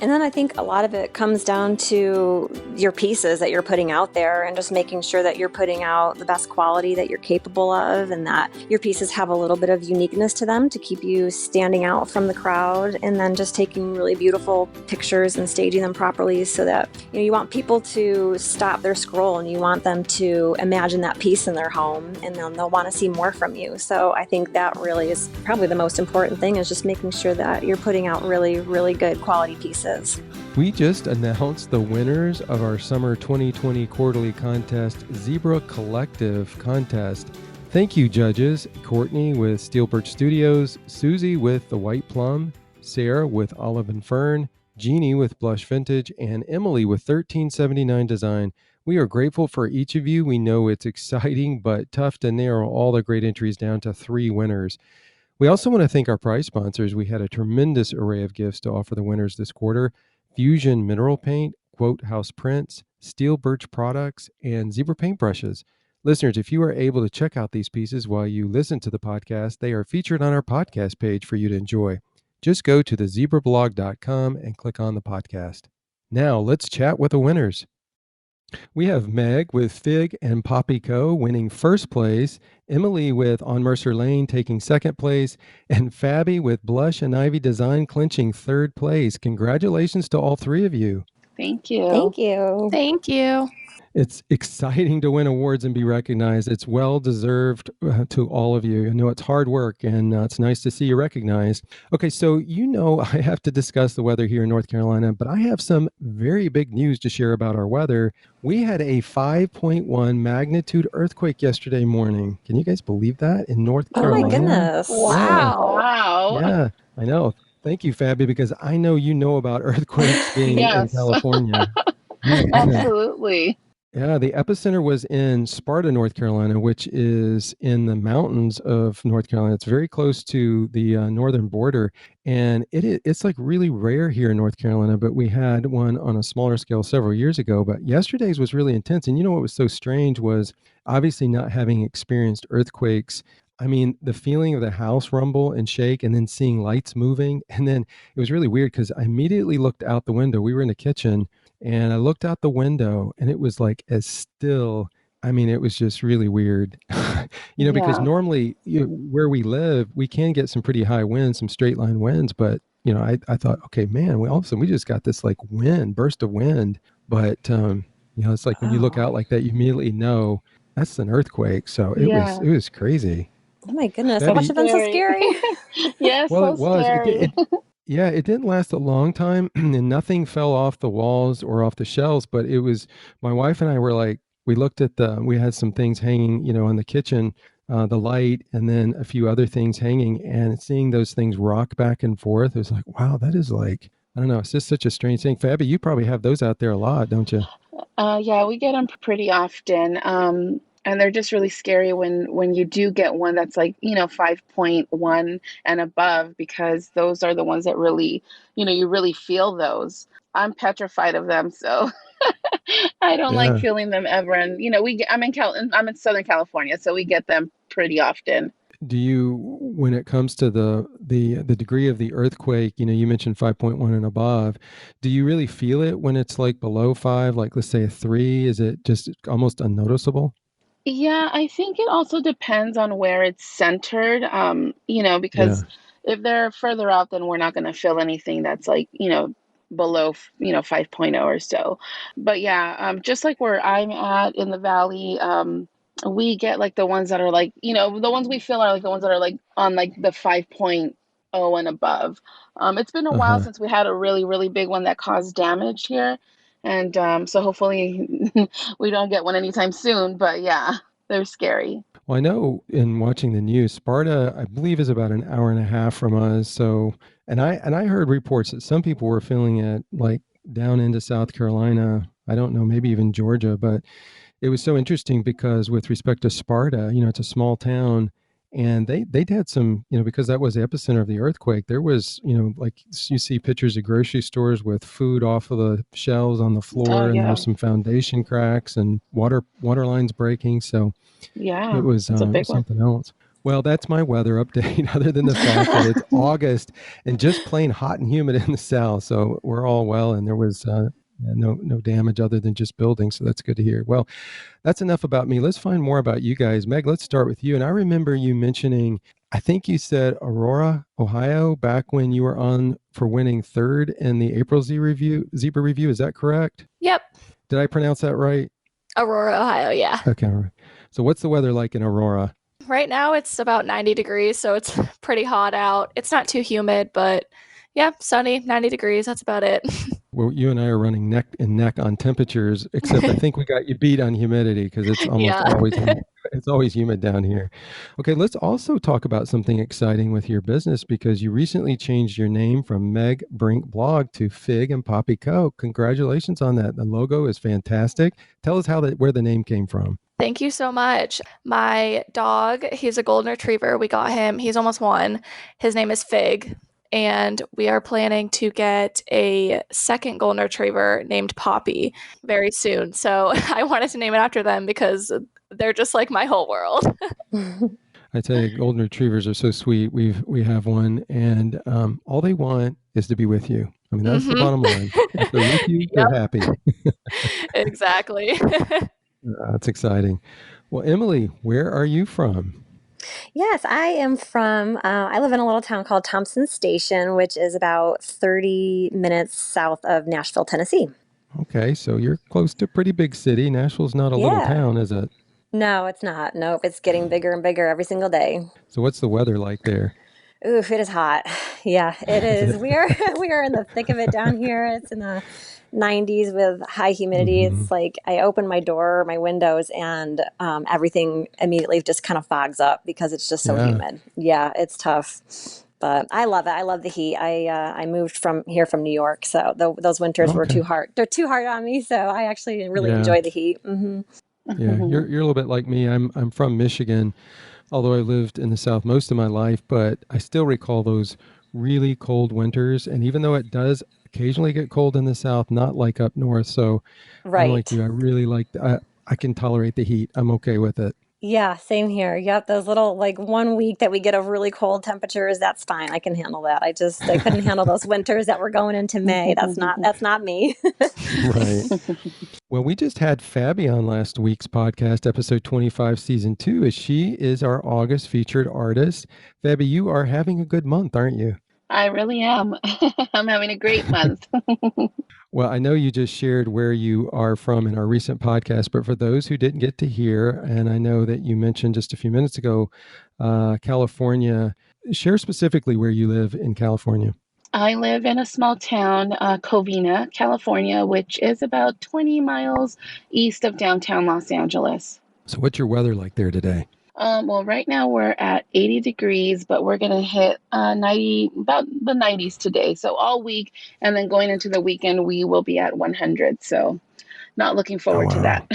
And then I think a lot of it comes down to your pieces that you're putting out there and just making sure that you're putting out the best quality that you're capable of, and that your pieces have a little bit of uniqueness to them to keep you standing out from the crowd, and then just taking really beautiful pictures and staging them properly so that you want people to stop their scroll and you want them to imagine that piece in their home, and then they'll want to see more from you. So I think that really is probably the most important thing, is just making sure that you're putting out really, really good quality pieces. We just announced the winners of our summer 2020 quarterly contest, Zibra Collective Contest. Thank you, judges. Courtney with Steel Birch Studios, Susie with The White Plum, Sarah with Olive and Fern, Jeannie with Blush Vintage, and Emily with 1379 Design. We are grateful for each of you. We know it's exciting but tough to narrow all the great entries down to 3 winners. We also want to thank our prize sponsors. We had a tremendous array of gifts to offer the winners this quarter: Fusion Mineral Paint, Quote House Prints, Steel Birch Products, and Zebra Paintbrushes. Listeners, if you are able to check out these pieces while you listen to the podcast, they are featured on our podcast page for you to enjoy. Just go to thezebrablog.com and click on the podcast. Now, let's chat with the winners. We have Meg with Fig and Poppy Co. winning first place, Emily with On Mercer Lane taking second place, and Fabi with Blush and Ivy Design clinching third place. Congratulations to all 3 of you. Thank you. Thank you. Thank you. It's exciting to win awards and be recognized. It's well deserved to all of you. I know it's hard work, and it's nice to see you recognized. Okay, so I have to discuss the weather here in North Carolina, but I have some very big news to share about our weather. We had a 5.1 magnitude earthquake yesterday morning. Can you guys believe that in North Carolina? Oh my goodness. Wow. Yeah, I know. Thank you, Fabi, because I know you know about earthquakes being in California. Absolutely. Yeah, the epicenter was in Sparta, North Carolina, which is in the mountains of North Carolina. It's very close to the northern border, and it's like really rare here in North Carolina, but we had one on a smaller scale several years ago. But yesterday's was really intense, and what was so strange was obviously not having experienced earthquakes. I mean, the feeling of the house rumble and shake, and then seeing lights moving, and then it was really weird because I immediately looked out the window. We were in the kitchen, and I looked out the window, and it was like as still. I mean, it was just really weird, because normally where we live, we can get some pretty high winds, some straight line winds. But, I thought, okay, man, all of a sudden we just got this like burst of wind. But, it's like when you look out like that, you immediately know that's an earthquake. So it was crazy. Oh my goodness, that must have been so scary. Yes, well, it was. Scary. It didn't last a long time, and nothing fell off the walls or off the shelves, but it was, my wife and I were like, we looked at we had some things hanging, in the kitchen, the light, and then a few other things hanging, and seeing those things rock back and forth, it was like, wow, that is like, I don't know, it's just such a strange thing. Fabi, you probably have those out there a lot, don't you? Yeah, we get them pretty often. And they're just really scary when you do get one that's like, 5.1 and above, because those are the ones that really, you really feel those. I'm petrified of them, so I don't like feeling them ever. And, I'm in Southern California, so we get them pretty often. Do you, when it comes to the degree of the earthquake, you mentioned 5.1 and above, do you really feel it when it's like below 5, like let's say a 3? Is it just almost unnoticeable? Yeah, I think it also depends on where it's centered, because if they're further out, then we're not going to feel anything that's like, below, 5.0 or so. But just like where I'm at in the valley, we get like the ones that are like, the ones we feel are like the ones that are like on like the 5.0 and above. It's been a while since we had a really, really big one that caused damage here. And so hopefully we don't get one anytime soon. But yeah, they're scary. Well, I know in watching the news, Sparta, I believe, is about an hour and a half from us. So, and I heard reports that some people were feeling it like down into South Carolina. I don't know, maybe even Georgia. But it was so interesting because with respect to Sparta, it's a small town. And they'd had some, because that was the epicenter of the earthquake, there was, like you see pictures of grocery stores with food off of the shelves on the floor, and there were some foundation cracks and water lines breaking. So it was something else. Well, that's my weather update, other than the fact that it's August and just plain hot and humid in the south. So we're all well, and there was no damage other than just buildings. So that's good to hear. Well, that's enough about me. Let's find more about you guys. Meg, let's start with you. And I remember you mentioning, I think you said Aurora, Ohio, back when you were on for winning third in the April Zebra review. Is that correct? Yep. Did I pronounce that right? Aurora, Ohio, yeah. Okay. So what's the weather like in Aurora? Right now it's about 90 degrees, so it's pretty hot out. It's not too humid, but yeah, sunny, 90 degrees. That's about it. Well, you and I are running neck and neck on temperatures, except I think we got you beat on humidity because it's almost always it's always humid down here. Okay, let's also talk about something exciting with your business because you recently changed your name from Meg Brink Blog to Fig and Poppy Co. Congratulations on that. The logo is fantastic. Tell us where the name came from. Thank you so much. My dog, he's a golden retriever. We got him. He's almost 1. His name is Fig. And we are planning to get a second golden retriever named Poppy very soon. So I wanted to name it after them because they're just like my whole world. I tell you, golden retrievers are so sweet. We have one, and all they want is to be with you. I mean, that's the bottom line. If they're with you, they're happy. Exactly. That's exciting. Well, Emily, where are you from? Yes, I am from, I live in a little town called Thompson Station, which is about 30 minutes south of Nashville, Tennessee. Okay, so you're close to a pretty big city. Nashville's not a little town, is it? No, it's not. Nope, it's getting bigger and bigger every single day. So what's the weather like there? Oof, it is hot. Yeah, it is. We are in the thick of it down here. It's in the 90s with high humidity. It's like I open my door, my windows, and everything immediately just kind of fogs up because it's just so humid. Yeah, it's tough. But I love it. I love the heat. I moved from New York, so those winters were too hard. They're too hard on me, so I actually really enjoy the heat. Mm-hmm. Yeah, you're a little bit like me. I'm from Michigan, although I lived in the South most of my life, but I still recall those really cold winters. And even though it does occasionally get cold in the South, not like up north. So I'm like you. I really I can tolerate the heat. I'm okay with it. Yeah, same here. Yep, those little like 1 week that we get of really cold temperatures, that's fine. I can handle that. I couldn't handle those winters that were going into May. That's not me. Right. Well, we just had Fabi on last week's podcast, episode 25, season 2, as she is our August featured artist. Fabi, you are having a good month, aren't you? I really am. I'm having a great month. Well, I know you just shared where you are from in our recent podcast, but for those who didn't get to hear, and I know that you mentioned just a few minutes ago, California, share specifically where you live in California. I live in a small town, Covina, California, which is about 20 miles east of downtown Los Angeles. So what's your weather like there today? Well, right now we're at 80 degrees, but we're going to hit 90, about the 90s today. So all week, and then going into the weekend, we will be at 100. So not looking forward to that.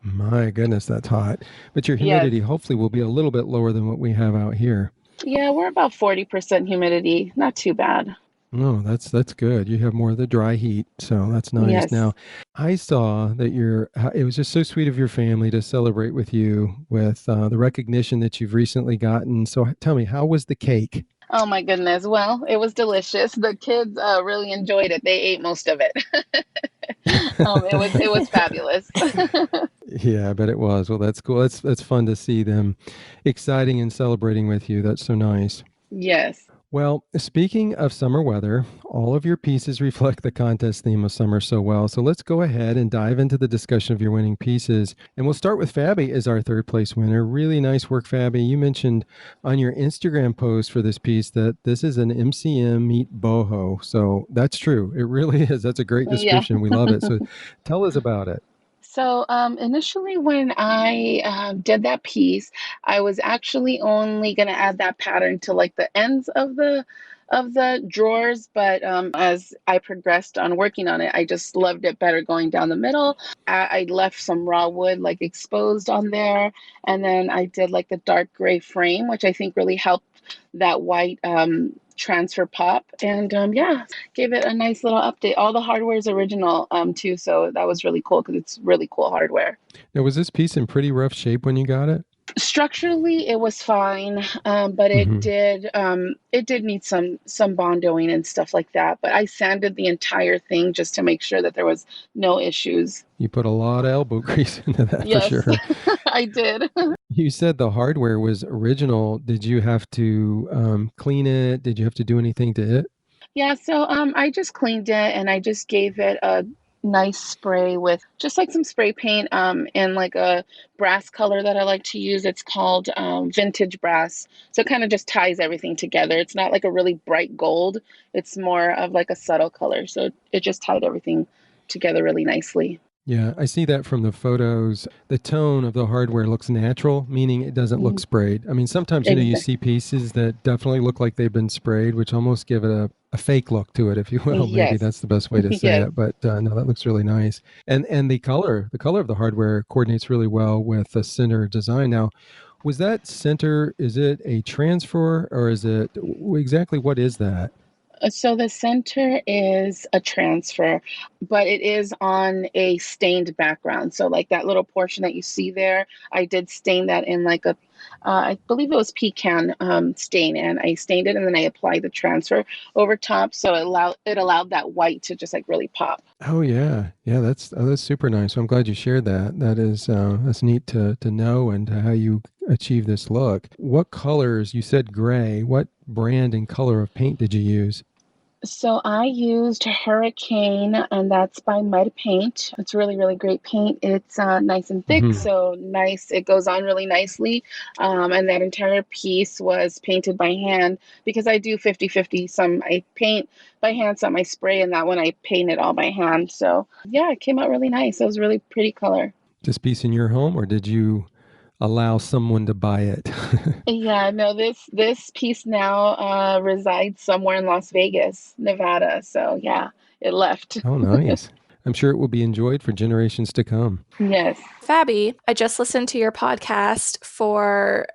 My goodness, that's hot. But your humidity hopefully will be a little bit lower than what we have out here. Yeah, we're about 40% humidity. Not too bad. Oh, that's good. You have more of the dry heat, so that's nice. Yes. Now, I saw that it was just so sweet of your family to celebrate with you with the recognition that you've recently gotten. So tell me, how was the cake? Oh my goodness. Well, it was delicious. The kids really enjoyed it. They ate most of it. It was fabulous. Yeah, I bet it was. Well, that's cool. That's fun to see them exciting and celebrating with you. That's so nice. Yes. Well, speaking of summer weather, all of your pieces reflect the contest theme of summer so well. So let's go ahead and dive into the discussion of your winning pieces. And we'll start with Fabi as our third place winner. Really nice work, Fabi. You mentioned on your Instagram post for this piece that this is an MCM meet boho. So that's true. It really is. That's a great description. We love it. So tell us about it. So initially when I did that piece, I was actually only going to add that pattern to like the ends of the drawers, but as I progressed on working on it, I just loved it better going down the middle. I left some raw wood like exposed on there, and then I did like the dark gray frame, which I think really helped that white transfer pop, and gave it a nice little update. All the hardware is original too, so that was really cool because it's really cool hardware. Now, was this piece in pretty rough shape when you got it? Structurally, it was fine, but Hmm. it did need some bondoing and stuff like that. But I sanded the entire thing just to make sure that there was no issues. You put a lot of elbow grease into that for Yes, sure. I did. You said the hardware was original. Did you have to clean it? Did you have to do anything to it? Yeah, so I just cleaned it and I just gave it a nice spray with just like some spray paint and like a brass color that I like to use. It's called vintage brass. So it kind of just ties everything together. It's not like a really bright gold. It's more of like a subtle color. So it just tied everything together really nicely. Yeah, I see that from the photos. The tone of the hardware looks natural, meaning it doesn't look Mm, sprayed. I mean, sometimes, you exactly. see pieces that definitely look like they've been sprayed, which almost give it a fake look to it, if you will. Maybe Yes. that's the best way to say Yes. it. But no, that looks really nice. And the color of the hardware coordinates really well with the center design. Now, was that center, is it a transfer or is it exactly what is that? So the center is a transfer, but it is on a stained background. So like that little portion that you see there, I did stain that in like I believe it was pecan stain, and I stained it and then I applied the transfer over top, so it allowed that white to just like really pop. Oh yeah, yeah. That's super nice. I'm glad you shared that. That's neat to know and how you achieve this look. What colors? You said gray. What brand and color of paint did you use? So I used Hurricane, and that's by Mud Paint. It's really, really great paint. It's nice and thick, Hmm. so nice. It goes on really nicely. And that entire piece was painted by hand because I do 50-50. Some I paint by hand, some I spray, and that one I paint it all by hand. So yeah, it came out really nice. It was a really pretty color. This piece in your home, or did you allow someone to buy it? Yeah, no, this piece now resides somewhere in Las Vegas, Nevada. So yeah, it left. Oh, nice. I'm sure it will be enjoyed for generations to come. Yes. Fabi, I just listened to your podcast for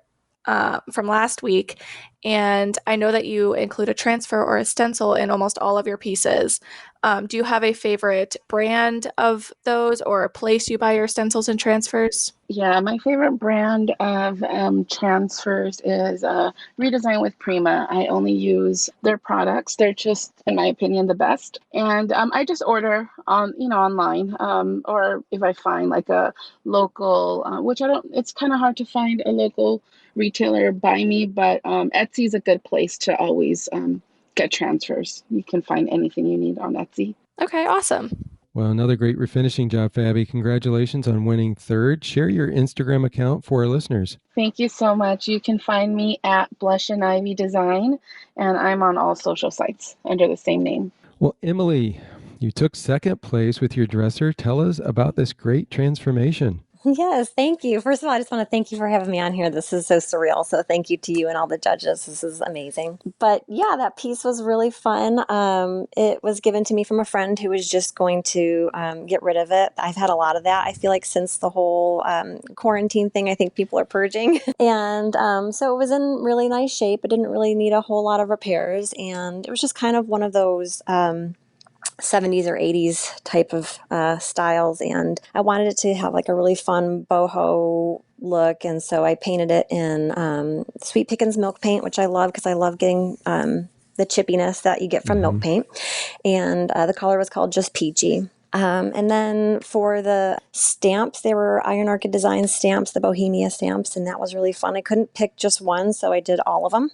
from last week, and I know that you include a transfer or a stencil in almost all of your pieces. Do you have a favorite brand of those or a place you buy your stencils and transfers? Yeah, my favorite brand of transfers is Redesign with Prima. I only use their products. They're just, in my opinion, the best. And I just order on, online, or if I find like a local, which I don't. It's kind of hard to find a local retailer by me, but Etsy is a good place to always get transfers. You can find anything you need on Etsy. Okay, awesome. Well, another great refinishing job, Fabi. Congratulations on winning third. Share your Instagram account for our listeners. Thank you so much. You can find me at Blush and Ivy Design, and I'm on all social sites under the same name. Well, Emily, you took second place with your dresser. Tell us about this great transformation. Yes, thank you. First of all, I just want to thank you for having me on here. This is so surreal. So thank you to you and all the judges. This is amazing. But yeah, that piece was really fun. It was given to me from a friend who was just going to get rid of it. I've had a lot of that. I feel like since the whole quarantine thing, I think people are purging. And so it was in really nice shape. It didn't really need a whole lot of repairs. And it was just kind of one of those 70s or 80s type of styles, and I wanted it to have like a really fun boho look, and so I painted it in Sweet Pickins milk paint, which I love because I love getting the chippiness that you get from milk Hmm. paint, and the color was called Just Peachy. And then for the stamps, they were Iron Orchid Design stamps, the Bohemia stamps, and that was really fun. I couldn't pick just one, so I did all of them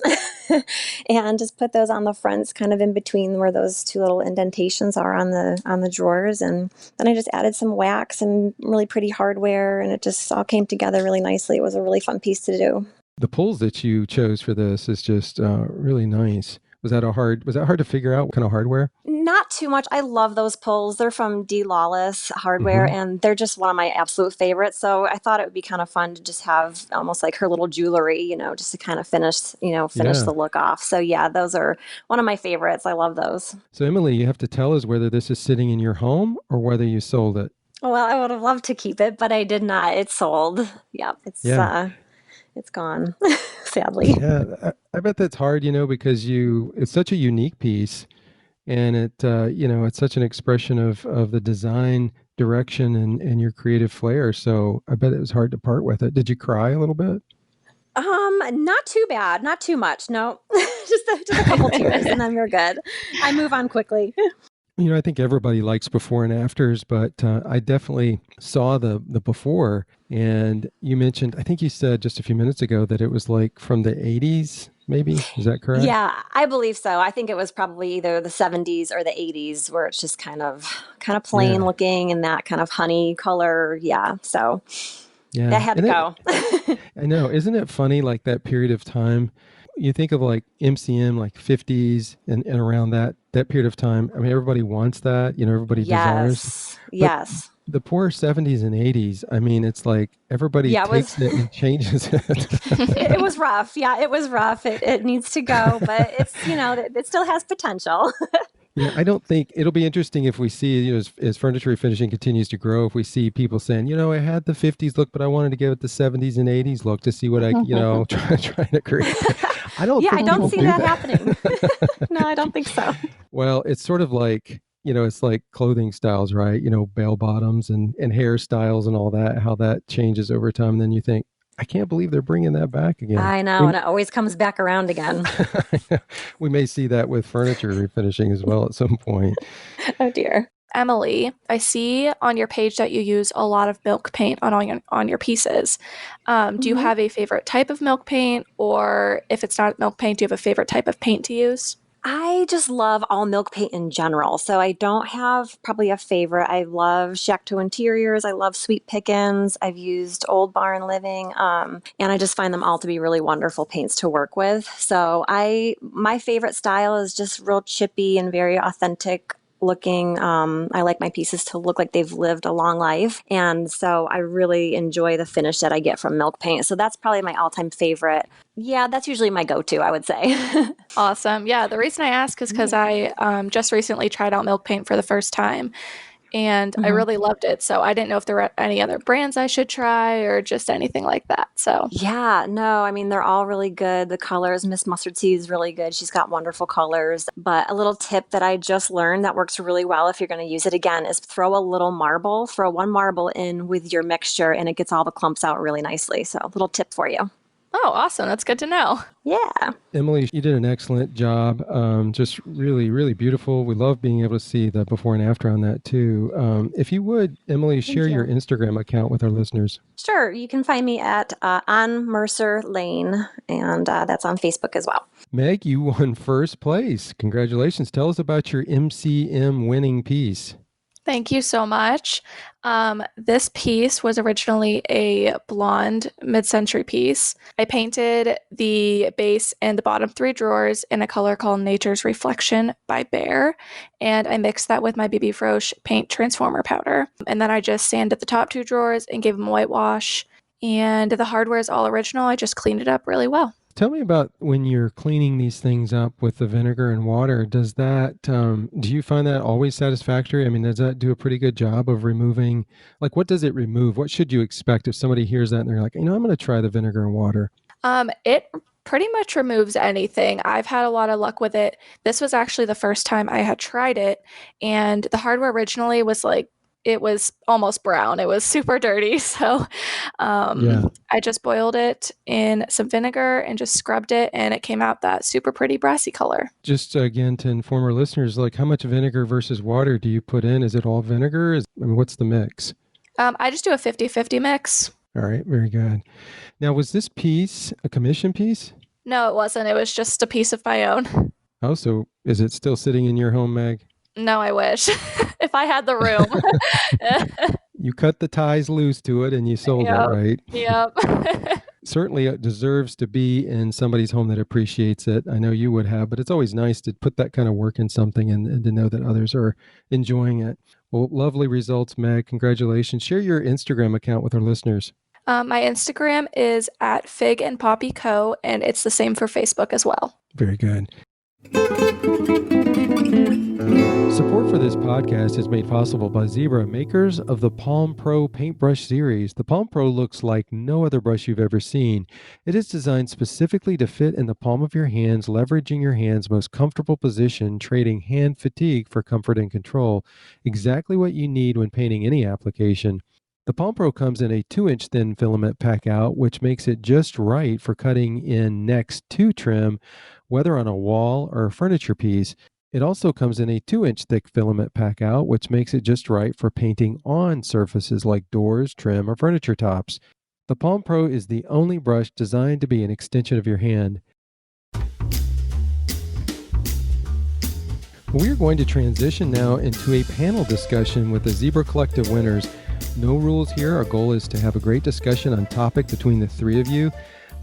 and just put those on the fronts, kind of in between where those two little indentations are on the drawers. And then I just added some wax and really pretty hardware, and it just all came together really nicely. It was a really fun piece to do. The pulls that you chose for this is just really nice. Was that hard to figure out what kind of hardware? Not too much. I love those pulls. They're from D Lawless Hardware, Hmm. and they're just one of my absolute favorites. So I thought it would be kind of fun to just have almost like her little jewelry, just to kind of finish Yeah. the look off. So yeah, those are one of my favorites. I love those. So, Emily, you have to tell us whether this is sitting in your home or whether you sold it. Well, I would have loved to keep it, but I did not. It's sold. Yep, Yeah. it's gone, sadly. Yeah. I bet that's hard, because it's such a unique piece and it's such an expression of the design direction and your creative flair. So I bet it was hard to part with it. Did you cry a little bit? Not too bad, not too much. No, just a couple tears, and then we're good. I move on quickly. I think everybody likes before and afters, but I definitely saw the before. And you mentioned, I think you said just a few minutes ago that it was like from the 80s, maybe. Is that correct? Yeah, I believe so. I think it was probably either the 70s or the 80s, where it's just kind of plain looking and that kind of honey color. Yeah, so that had to go. I know. Isn't it funny, like that period of time? You think of like MCM, like 50s and around that period of time. I mean, everybody wants that, everybody desires. Yes. The poor 70s and 80s, I mean, it's like everybody takes it and changes it. It was rough. Yeah, it was rough. It needs to go, but it's, it still has potential. Yeah, I don't think it'll be interesting if we see, as furniture refinishing continues to grow, if we see people saying, I had the 50s look, but I wanted to give it the 70s and 80s look to see what I, trying to create. I don't see that happening. No, I don't think so. Well, it's sort of like, it's like clothing styles, right? Bell bottoms and hairstyles and all that, how that changes over time. And then you think, I can't believe they're bringing that back again. I know, and it always comes back around again. We may see that with furniture refinishing as well at some point. Oh, dear. Emily, I see on your page that you use a lot of milk paint on your pieces. Do you have a favorite type of milk paint? Or if it's not milk paint, do you have a favorite type of paint to use? I just love all milk paint in general. So I don't have probably a favorite. I love Chateau Interiors. I love Sweet Pickens. I've used Old Barn Living. And I just find them all to be really wonderful paints to work with. So my favorite style is just real chippy and very authentic looking. I like my pieces to look like they've lived a long life. And so I really enjoy the finish that I get from milk paint. So that's probably my all-time favorite. Yeah, that's usually my go-to, I would say. Awesome. Yeah, the reason I ask is because I just recently tried out milk paint for the first time, and I really loved it. So I didn't know if there were any other brands I should try or just anything like that. So yeah, no, I mean, they're all really good. The colors, Miss Mustard Seed is really good. She's got wonderful colors. But a little tip that I just learned that works really well if you're going to use it again is throw one marble in with your mixture, and it gets all the clumps out really nicely. So a little tip for you. Oh, awesome. That's good to know. Yeah. Emily, you did an excellent job. Just really, really beautiful. We love being able to see the before and after on that too. If you would, Emily, share your Instagram account with our listeners. Sure. You can find me at on Mercer Lane, and that's on Facebook as well. Meg, you won first place. Congratulations. Tell us about your MCM winning piece. Thank you so much. This piece was originally a blonde mid-century piece. I painted the base and the bottom 3 drawers in a color called Nature's Reflection by Bear, and I mixed that with my BB Froche paint transformer powder. And then I just sanded the top 2 drawers and gave them a whitewash, and the hardware is all original. I just cleaned it up really well. Tell me about when you're cleaning these things up with the vinegar and water. Does that, do you find that always satisfactory? I mean, does that do a pretty good job of removing, like what does it remove? What should you expect if somebody hears that and they're like, I'm going to try the vinegar and water? It pretty much removes anything. I've had a lot of luck with it. This was actually the first time I had tried it, and the hardware originally was like, it was almost brown. It was super dirty. So I just boiled it in some vinegar and just scrubbed it, and it came out that super pretty brassy color. Just again, to inform our listeners, like how much vinegar versus water do you put in? Is it all vinegar? What's the mix? I just do a 50-50 mix. All right. Very good. Now, was this piece a commission piece? No, it wasn't. It was just a piece of my own. Oh, so is it still sitting in your home, Meg? No, I wish. If I had the room. You cut the ties loose to it and you sold it, right? Yep. Certainly it deserves to be in somebody's home that appreciates it. I know you would have, but it's always nice to put that kind of work in something and to know that others are enjoying it. Well, lovely results, Meg. Congratulations. Share your Instagram account with our listeners. My Instagram is at Fig and Poppy Co., and it's the same for Facebook as well. Very good. Support for this podcast is made possible by Zibra, makers of the Palm Pro paintbrush series. The Palm Pro looks like no other brush you've ever seen. It is designed specifically to fit in the palm of your hands, leveraging your hand's most comfortable position, trading hand fatigue for comfort and control. Exactly what you need when painting any application. The Palm Pro comes in a 2-inch thin filament pack out, which makes it just right for cutting in next to trim, whether on a wall or a furniture piece. It also comes in a 2-inch thick filament pack out, which makes it just right for painting on surfaces like doors, trim, or furniture tops. The Palm Pro is the only brush designed to be an extension of your hand. We're going to transition now into a panel discussion with the Zibra Collective winners. No rules here. Our goal is to have a great discussion on topic between the three of you.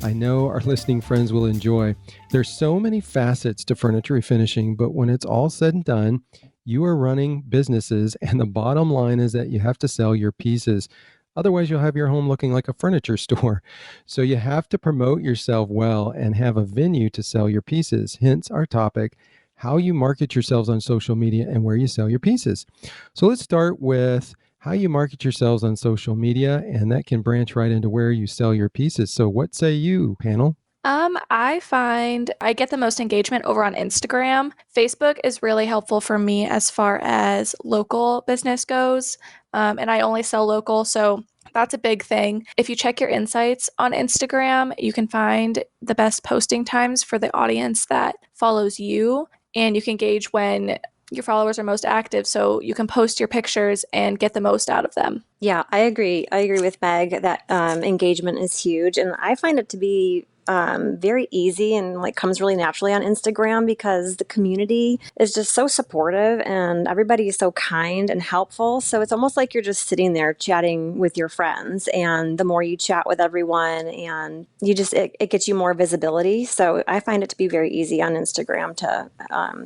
I know our listening friends will enjoy. There's so many facets to furniture refinishing, but when it's all said and done, you are running businesses, and the bottom line is that you have to sell your pieces. Otherwise, you'll have your home looking like a furniture store. So you have to promote yourself well and have a venue to sell your pieces. Hence our topic, how you market yourselves on social media and where you sell your pieces. So let's start with how you market yourselves on social media, and that can branch right into where you sell your pieces. So what say you, panel? I find I get the most engagement over on Instagram. Facebook is really helpful for me as far as local business goes, and I only sell local, so that's a big thing. If you check your insights on Instagram, you can find the best posting times for the audience that follows you, and you can gauge when your followers are most active, so you can post your pictures and get the most out of them. Yeah, I agree. I agree with Meg that engagement is huge, and I find it to be very easy and like comes really naturally on Instagram because the community is just so supportive and everybody is so kind and helpful. So it's almost like you're just sitting there chatting with your friends, and the more you chat with everyone, and you just it gets you more visibility. So I find it to be very easy on Instagram to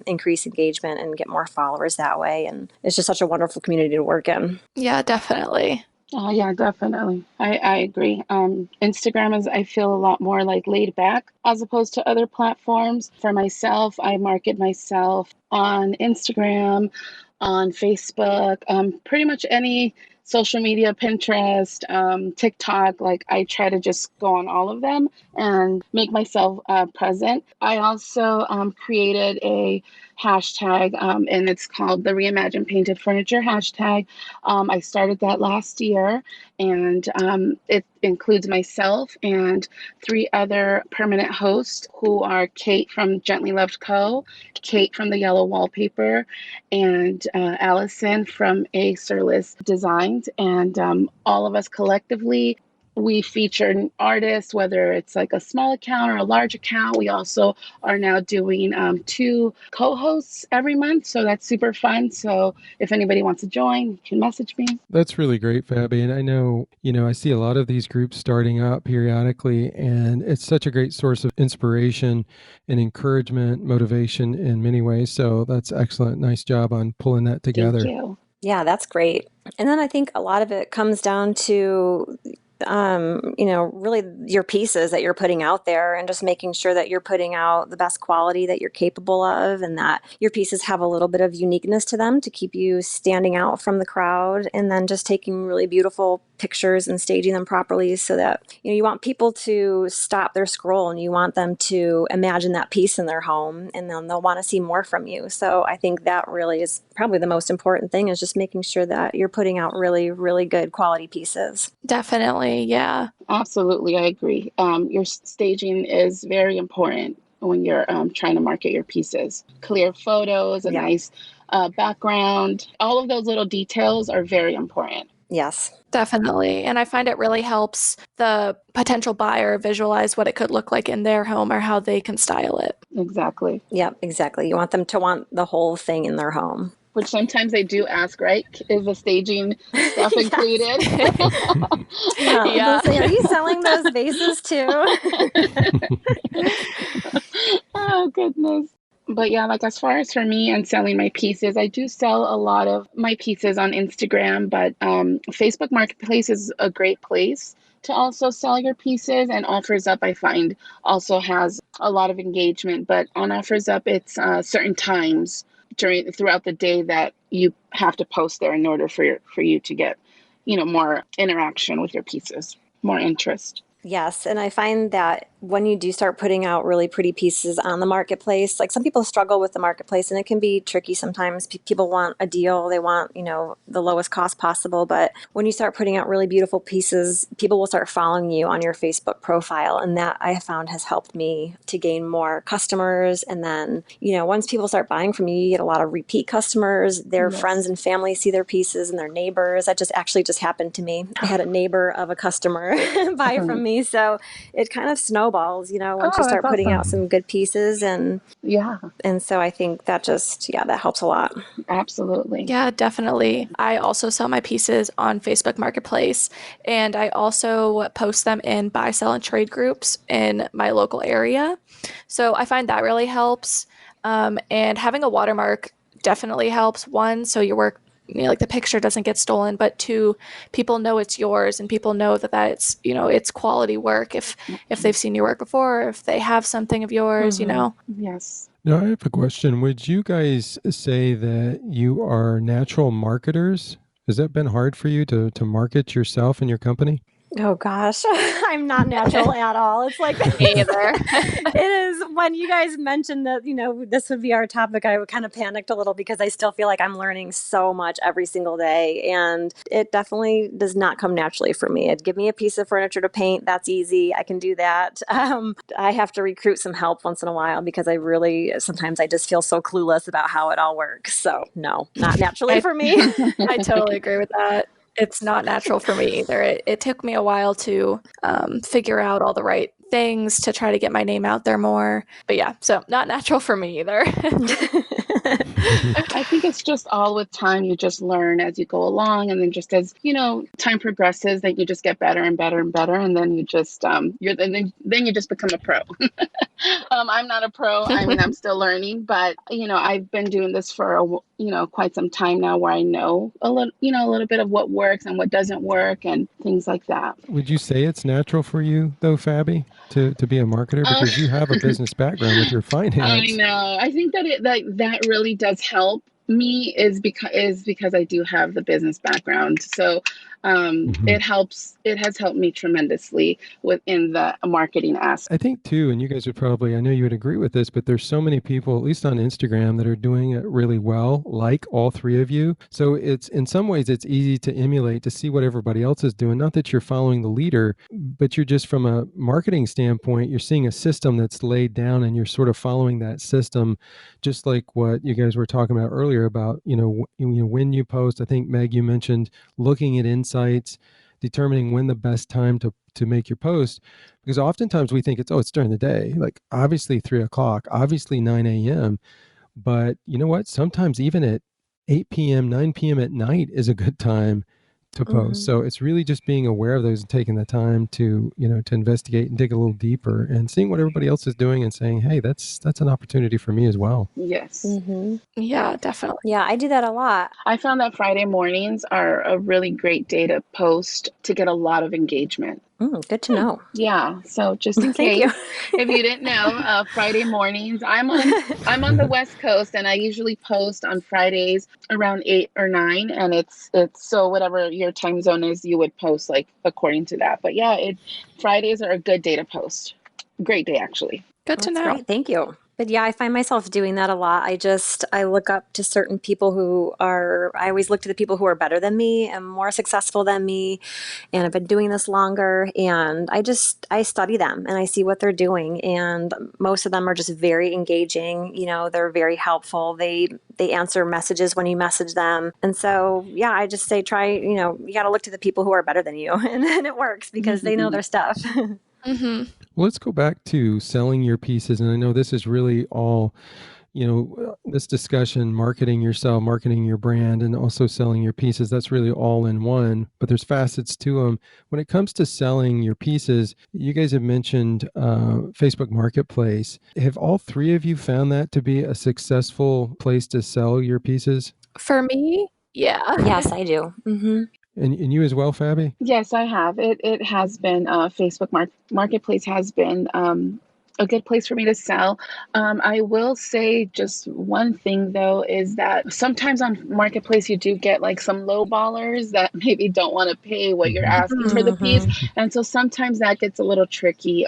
increase engagement and get more followers that way. And it's just such a wonderful community to work in. Yeah, definitely. Yeah, definitely. I agree. Instagram is, I feel, a lot more like laid back as opposed to other platforms. For myself, I market myself on Instagram, on Facebook, pretty much any social media, Pinterest, TikTok. Like, I try to just go on all of them and make myself present. I also created a hashtag, and it's called the Reimagine Painted Furniture hashtag. I started that last year, and it includes myself and 3 other permanent hosts, who are Kate from Gently Loved Co., Kate from the Yellow Wallpaper, and Allison from A Surlist Designs. And all of us collectively, we feature artists, whether it's like a small account or a large account. We also are now doing 2 co-hosts every month. So that's super fun. So if anybody wants to join, you can message me. That's really great, Fabi. And I know, I see a lot of these groups starting up periodically, and it's such a great source of inspiration and encouragement, motivation in many ways. So that's excellent. Nice job on pulling that together. Thank you. Yeah, that's great. And then I think a lot of it comes down to really your pieces that you're putting out there and just making sure that you're putting out the best quality that you're capable of, and that your pieces have a little bit of uniqueness to them to keep you standing out from the crowd, and then just taking really beautiful pictures and staging them properly so that you want people to stop their scroll and you want them to imagine that piece in their home, and then they'll want to see more from you. So I think that really is probably the most important thing, is just making sure that you're putting out really, really good quality pieces. Definitely, yeah. Absolutely, I agree. Your staging is very important when you're trying to market your pieces. Clear photos, a nice background, all of those little details are very important. Yes. Definitely. And I find it really helps the potential buyer visualize what it could look like in their home or how they can style it. Exactly. Yep, exactly. You want them to want the whole thing in their home. Which sometimes they do ask, right? Is the staging stuff included? Yeah. They'll say, are you selling those vases too? Oh, goodness. But yeah, like as far as for me and selling my pieces, I do sell a lot of my pieces on Instagram, but Facebook Marketplace is a great place to also sell your pieces. And Offers Up, I find, also has a lot of engagement. But on Offers Up, it's certain times throughout the day that you have to post there in order for you to get, more interaction with your pieces, more interest. Yes, and I find that when you do start putting out really pretty pieces on the marketplace, like some people struggle with the marketplace and it can be tricky sometimes. People want a deal, they want, the lowest cost possible. But when you start putting out really beautiful pieces, people will start following you on your Facebook profile. And that I have found has helped me to gain more customers. And then, once people start buying from you, you get a lot of repeat customers. Their Yes. friends and family see their pieces and their neighbors. That just happened to me. I had a neighbor of a customer buy from me. So it kind of snowballs, once you start that's putting awesome. out some good pieces. And so I think that that helps a lot. Absolutely. Yeah, definitely. I also sell my pieces on Facebook Marketplace, and I also post them in buy, sell, and trade groups in my local area. So I find that really helps. And having a watermark definitely helps. One, so your work, like the picture doesn't get stolen, but two, people know it's yours and people know that it's, it's quality work if they've seen your work before, or if they have something of yours, Yes. Now, I have a question. Would you guys say that you are natural marketers? Has that been hard for you to market yourself and your company? Oh gosh, I'm not natural at all. It's like Me either. it is when you guys mentioned that, this would be our topic, I kind of panicked a little because I still feel like I'm learning so much every single day. And it definitely does not come naturally for me. It'd give me a piece of furniture to paint. That's easy. I can do that. I have to recruit some help once in a while because sometimes I just feel so clueless about how it all works. So no, not naturally for me. I totally agree with that. It's not natural for me either. It took me a while to figure out all the right things to try to get my name out there more. But yeah, so not natural for me either. I think it's just all with time. You just learn as you go along, and then just as time progresses, that you just get better and better and better, and then you just then you just become a pro. I'm not a pro. I mean, I'm still learning, but I've been doing this for quite some time now, where I know a little bit of what works and what doesn't work, and things like that. Would you say it's natural for you, though, Fabi, to be a marketer? Because you have a business background with your finance. I know. I think that that really does help me is because I do have the business background. So it has helped me tremendously within the marketing aspect. I think too, and you guys would probably, I know you would agree with this, but there's so many people, at least on Instagram, that are doing it really well, like all three of you. So it's, in some ways, it's easy to emulate, to see what everybody else is doing. Not that you're following the leader, but you're just, from a marketing standpoint, you're seeing a system that's laid down and you're sort of following that system, just like what you guys were talking about earlier about, when you post. I think, Meg, you mentioned looking at insights, determining when the best time to make your post, because oftentimes we think it's during the day, like obviously 3 o'clock, obviously 9 a.m. But you know what? Sometimes even at 8 p.m., 9 p.m. at night is a good time to post. So it's really just being aware of those and taking the time to, to investigate and dig a little deeper and seeing what everybody else is doing and saying, hey, that's an opportunity for me as well. Yes. Yeah, definitely. Yeah, I do that a lot. I found that Friday mornings are a really great day to post to get a lot of engagement. Good to know. Yeah. So just in Thank case, you. if you didn't know, Friday mornings, I'm on the West Coast, and I usually post on Fridays around 8 or 9, and it's so whatever your time zone is, you would post like according to that. But yeah, Fridays are a good day to post. Great day, actually. Good to know. Great. Thank you. But yeah, I find myself doing that a lot. I look up to certain people I always look to the people who are better than me and more successful than me and have been doing this longer. And I study them and I see what they're doing. And most of them are just very engaging. They're very helpful. They answer messages when you message them. And so, yeah, I just say, you got to look to the people who are better than you. And then it works because they know their stuff. Mm-hmm. Well, let's go back to selling your pieces. And I know this is really all, this discussion, marketing yourself, marketing your brand, and also selling your pieces, that's really all in one, but there's facets to them. When it comes to selling your pieces, you guys have mentioned Facebook Marketplace. Have all three of you found that to be a successful place to sell your pieces? For me, yeah. Yes, I do. Mm-hmm. And you as well, Fabi? Yes, I have. It has been Facebook Marketplace has been a good place for me to sell. I will say just one thing though is that sometimes on Marketplace you do get like some low ballers that maybe don't want to pay what you're asking for the piece, and so sometimes that gets a little tricky.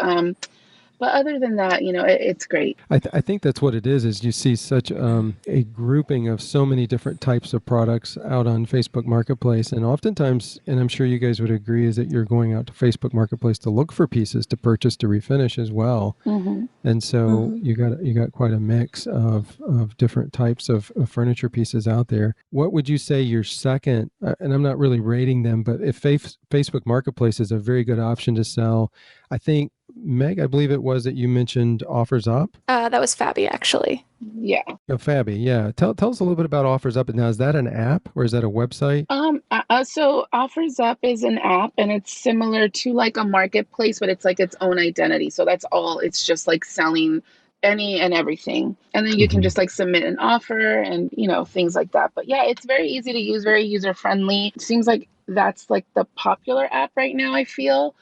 But other than that, it's great. I think that's what it is you see such a grouping of so many different types of products out on Facebook Marketplace. And oftentimes, and I'm sure you guys would agree, is that you're going out to Facebook Marketplace to look for pieces to purchase to refinish as well. Mm-hmm. And so you got quite a mix of different types of furniture pieces out there. What would you say your second, and I'm not really rating them, but if Facebook Marketplace is a very good option to sell, I think, Meg, I believe it was that you mentioned Offers Up. That was Fabi, actually. Yeah. Oh, Fabi, yeah. Tell us a little bit about Offers Up. Now, is that an app or is that a website? So Offers Up is an app, and it's similar to like a marketplace, but it's like its own identity. So that's all. It's just like selling any and everything, and then you can just like submit an offer and things like that. But yeah, it's very easy to use, very user friendly. It seems like that's like the popular app right now, I feel,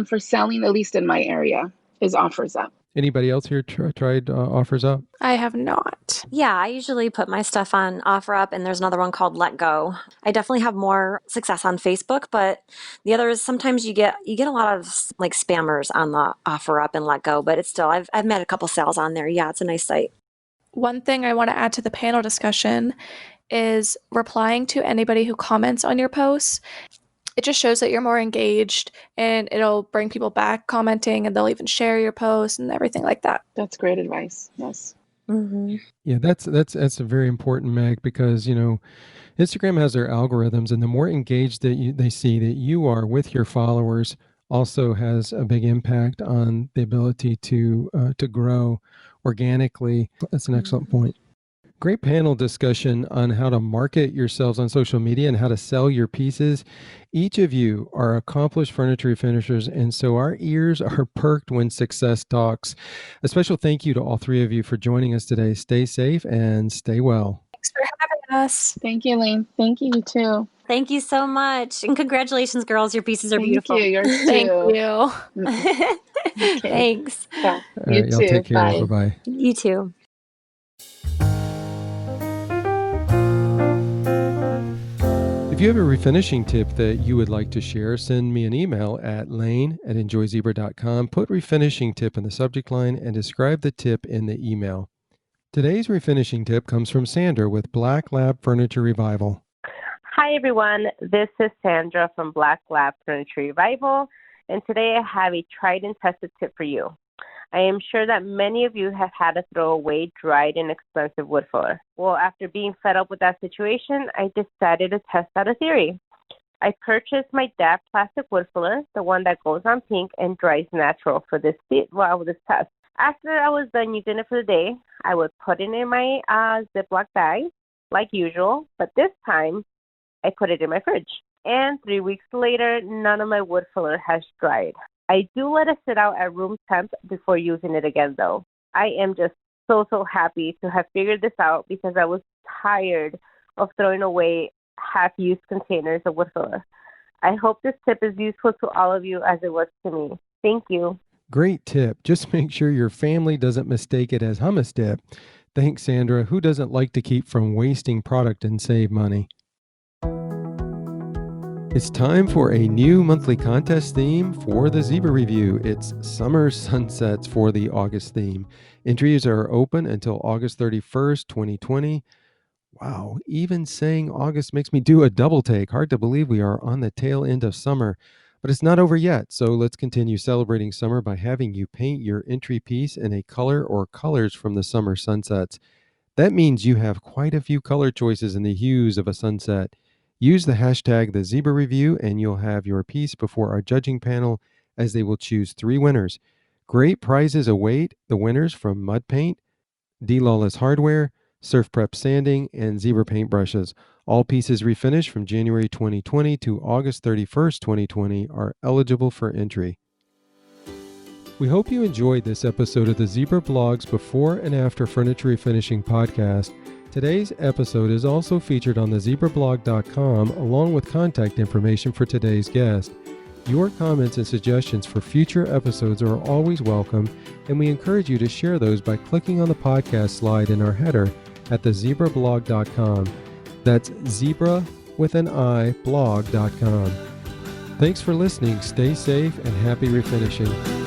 for selling, at least in my area, is Offers Up. Anybody else here tried Offers Up? I have not. Yeah, I usually put my stuff on OfferUp, and there's another one called Let Go. I definitely have more success on Facebook, but the other is sometimes you get a lot of like spammers on the OfferUp and Let Go, but it's still I've met a couple sales on there. Yeah, it's a nice site. One thing I want to add to the panel discussion is replying to anybody who comments on your posts. It just shows that you're more engaged, and it'll bring people back commenting, and they'll even share your posts and everything like that. That's great advice. Yes. Mm-hmm. Yeah, that's a very important, Meg, because Instagram has their algorithms, and the more engaged that they see that you are with your followers, also has a big impact on the ability to grow organically. That's an excellent point. Great panel discussion on how to market yourselves on social media and how to sell your pieces. Each of you are accomplished furniture finishers, and so our ears are perked when success talks. A special thank you to all three of you for joining us today. Stay safe and stay well. Thanks for having us. Thank you, Lane. Thank you, too. Thank you so much. And congratulations, girls. Your pieces are beautiful. Thank you. Yours too. Thank you. Okay. Thanks. Yeah. All right, y'all take care. Bye. Bye-bye. You too. If you have a refinishing tip that you would like to share, send me an email at lane@enjoyzebra.com. Put refinishing tip in the subject line and describe the tip in the email. Today's refinishing tip comes from Sandra with Black Lab Furniture Revival. Hi, everyone. This is Sandra from Black Lab Furniture Revival, and today I have a tried and tested tip for you. I am sure that many of you have had to throw away dried and expensive wood filler. Well, after being fed up with that situation, I decided to test out a theory. I purchased my DAP plastic wood filler, the one that goes on pink and dries natural for this test. After I was done using it for the day, I would put it in my Ziploc bag, like usual, but this time I put it in my fridge. And 3 weeks later, none of my wood filler has dried. I do let it sit out at room temp before using it again, though. I am just so happy to have figured this out because I was tired of throwing away half-used containers of wood filler. I hope this tip is useful to all of you as it was to me. Thank you. Great tip. Just make sure your family doesn't mistake it as hummus dip. Thanks, Sandra. Who doesn't like to keep from wasting product and save money? It's time for a new monthly contest theme for the Zibra Review. It's Summer Sunsets for the August theme. Entries are open until August 31st, 2020. Wow, even saying August makes me do a double take. Hard to believe we are on the tail end of summer, but it's not over yet. So let's continue celebrating summer by having you paint your entry piece in a color or colors from the summer sunsets. That means you have quite a few color choices in the hues of a sunset. Use the hashtag #TheZibraReview and you'll have your piece before our judging panel as they will choose 3 winners. Great prizes await the winners from Mud Paint, D-Lawless Hardware, Surf Prep Sanding, and Zebra Paintbrushes. All pieces refinished from January 2020 to August 31st, 2020 are eligible for entry. We hope you enjoyed this episode of the Zebra Blogs Before and After Furniture Refinishing podcast. Today's episode is also featured on the zebrablog.com along with contact information for today's guest. Your comments and suggestions for future episodes are always welcome, and we encourage you to share those by clicking on the podcast slide in our header at thezebrablog.com. That's zebra with an I blog.com. Thanks for listening. Stay safe and happy refinishing.